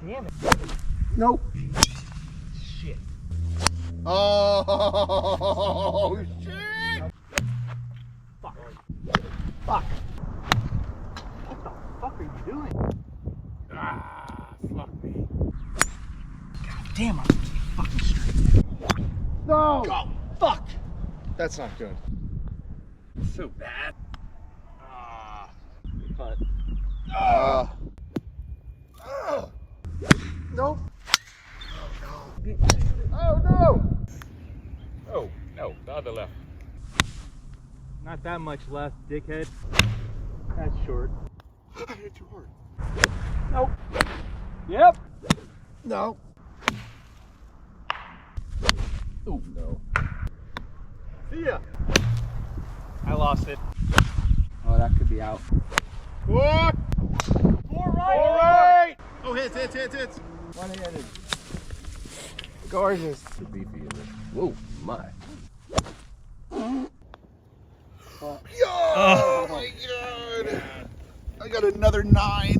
damn it. Nope. Shit. Oh, shit! Fuck. Fuck. What the fuck are you doing? Ah, fuck me. God damn, I'm fucking straight. No! Go. Fuck. That's not good. So bad. Putt. Nope. Oh, no! Oh, no, the other left. Not that much left, dickhead. That's short. I hit too hard. Nope. Yep. No. Oh, no. See ya. I lost it. Oh, that could be out. What? Four right. All right. Oh, hits. One-handed. Gorgeous. The beefy is it? Whoa, my. Oh, my God. I got another 9.